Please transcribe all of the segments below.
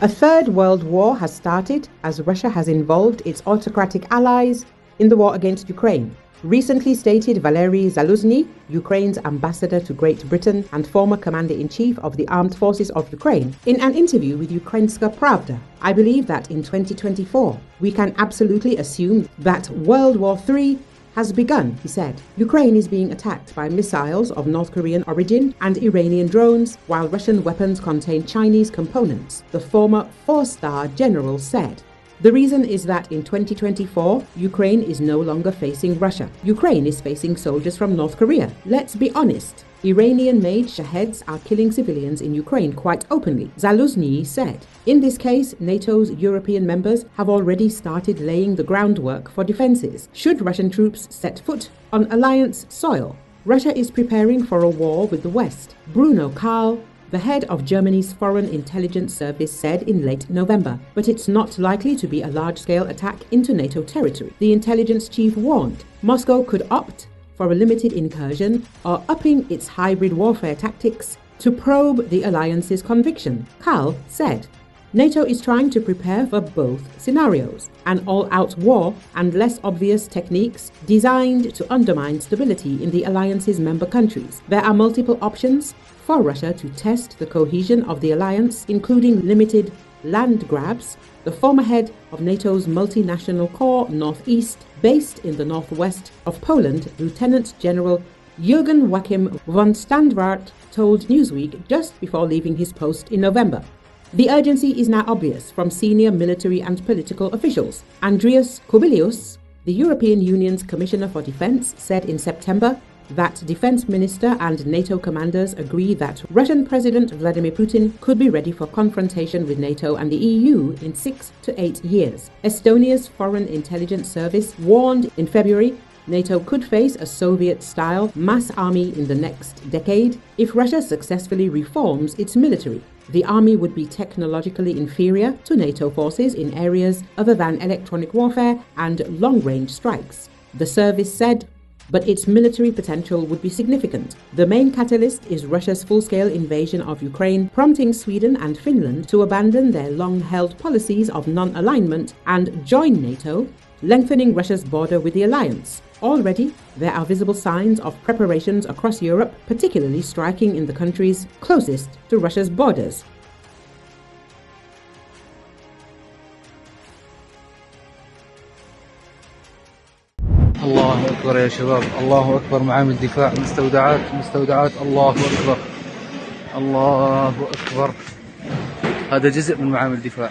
A third world war has started as Russia has involved its autocratic allies in the war against Ukraine. Recently stated Valery Zaluzhny, Ukraine's ambassador to Great Britain and former commander-in-chief of the armed forces of Ukraine, in an interview with Ukrainska Pravda. I believe that in 2024, we can absolutely assume that World War III has begun, he said. Ukraine is being attacked by missiles of North Korean origin and Iranian drones, while Russian weapons contain Chinese components, the former four-star general said. The reason is that in 2024, Ukraine is no longer facing Russia. Ukraine is facing soldiers from North Korea. Let's be honest. Iranian-made Shaheds are killing civilians in Ukraine quite openly, Zaluzhny said. In this case, NATO's European members have already started laying the groundwork for defenses should Russian troops set foot on alliance soil. Russia is preparing for a war with the West. Bruno Karl, the head of Germany's Foreign Intelligence Service, said in late November, but it's not likely to be a large-scale attack into NATO territory. The intelligence chief warned Moscow could opt for a limited incursion or upping its hybrid warfare tactics to probe the alliance's conviction. Karl said, NATO is trying to prepare for both scenarios, an all-out war and less obvious techniques designed to undermine stability in the alliance's member countries. There are multiple options for Russia to test the cohesion of the alliance, including limited land grabs. The former head of NATO's multinational corps Northeast, based in the northwest of Poland, Lieutenant General Jürgen Joachim von Standwart, told Newsweek just before leaving his post in November. The urgency is now obvious from senior military and political officials. Andrius Kubilius, the European Union's Commissioner for Defense, said in September that defense minister and NATO commanders agree that Russian President Vladimir Putin could be ready for confrontation with NATO and the EU in 6 to 8 years. Estonia's Foreign Intelligence Service warned in February NATO could face a Soviet-style mass army in the next decade if Russia successfully reforms its military. The army would be technologically inferior to NATO forces in areas other than electronic warfare and long-range strikes, the service said, but its military potential would be significant. The main catalyst is Russia's full-scale invasion of Ukraine, prompting Sweden and Finland to abandon their long-held policies of non-alignment and join NATO, lengthening Russia's border with the alliance. Already, there are visible signs of preparations across Europe, particularly striking in the countries closest to Russia's borders. الله أكبر يا شباب، الله أكبر. معامل دفاع، مستودعات، الله أكبر، الله أكبر. هذا جزء من معامل دفاع.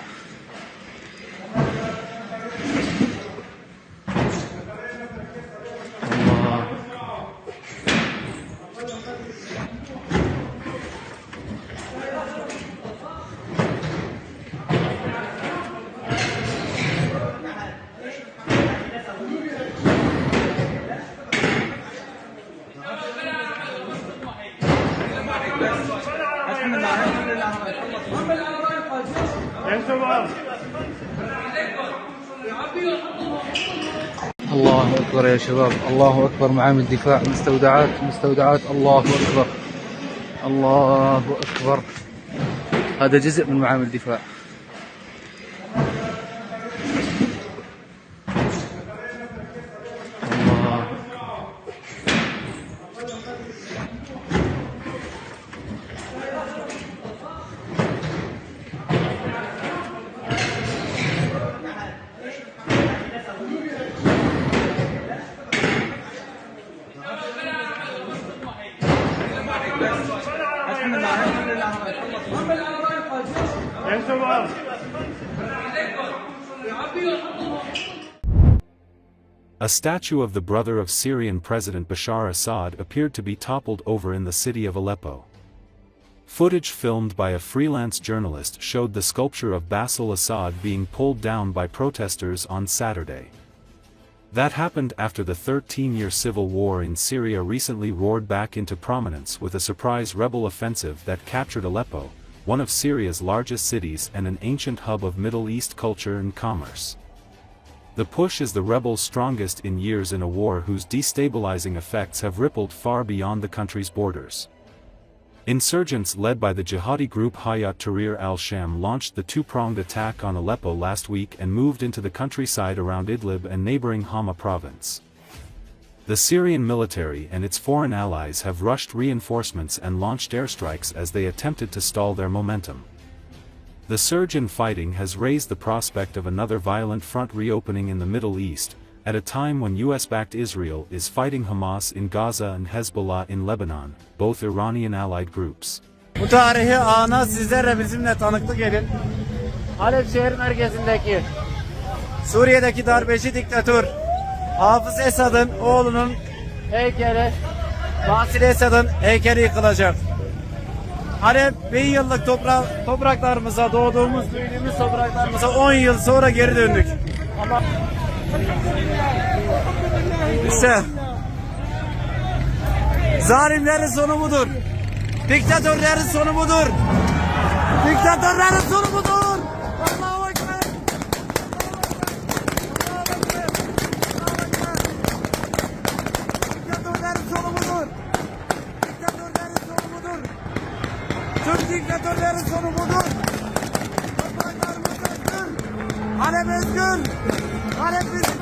الله أكبر يا شباب، الله أكبر. معامل دفاع، مستودعات، الله أكبر، الله أكبر. هذا جزء من معامل دفاع. A statue of the brother of Syrian President Bashar Assad appeared to be toppled over in the city of Aleppo. Footage filmed by a freelance journalist showed the sculpture of Bashar Assad being pulled down by protesters on Saturday. That happened after the 13-year civil war in Syria recently roared back into prominence with a surprise rebel offensive that captured Aleppo, one of Syria's largest cities and an ancient hub of Middle East culture and commerce. The push is the rebels' strongest in years in a war whose destabilizing effects have rippled far beyond the country's borders. Insurgents led by the jihadi group Hayat Tahrir al-Sham launched the two-pronged attack on Aleppo last week and moved into the countryside around Idlib and neighboring Hama province. The Syrian military and its foreign allies have rushed reinforcements and launched airstrikes as they attempted to stall their momentum. The surge in fighting has raised the prospect of another violent front reopening in the Middle East, at a time when US-backed Israel is fighting Hamas in Gaza and Hezbollah in Lebanon, both Iranian allied groups. Bu tarihi ana sizler de bizimle tanıklık edin. Halep şehir merkezindeki Suriye'deki darbeci diktatör Hafız Esad'ın oğlunun heykeli, Basri Esad'ın heykeli yıkılacak. Halep 1000 yıllık topraklarımıza, doğduğumuz, büyüdüğümüz topraklarımıza 10 yıl sonra geri döndük. Ama İşte zalimlerin sonu budur. Diktatörlerin sonu budur. Diktatörlerin sonu budur. Allahu Ekber. Diktatörlerin sonu budur. Diktatörlerin sonu budur. Tüm diktatörlerin sonu budur. Topraklarımız özgür. Halep özgür. Halep bizim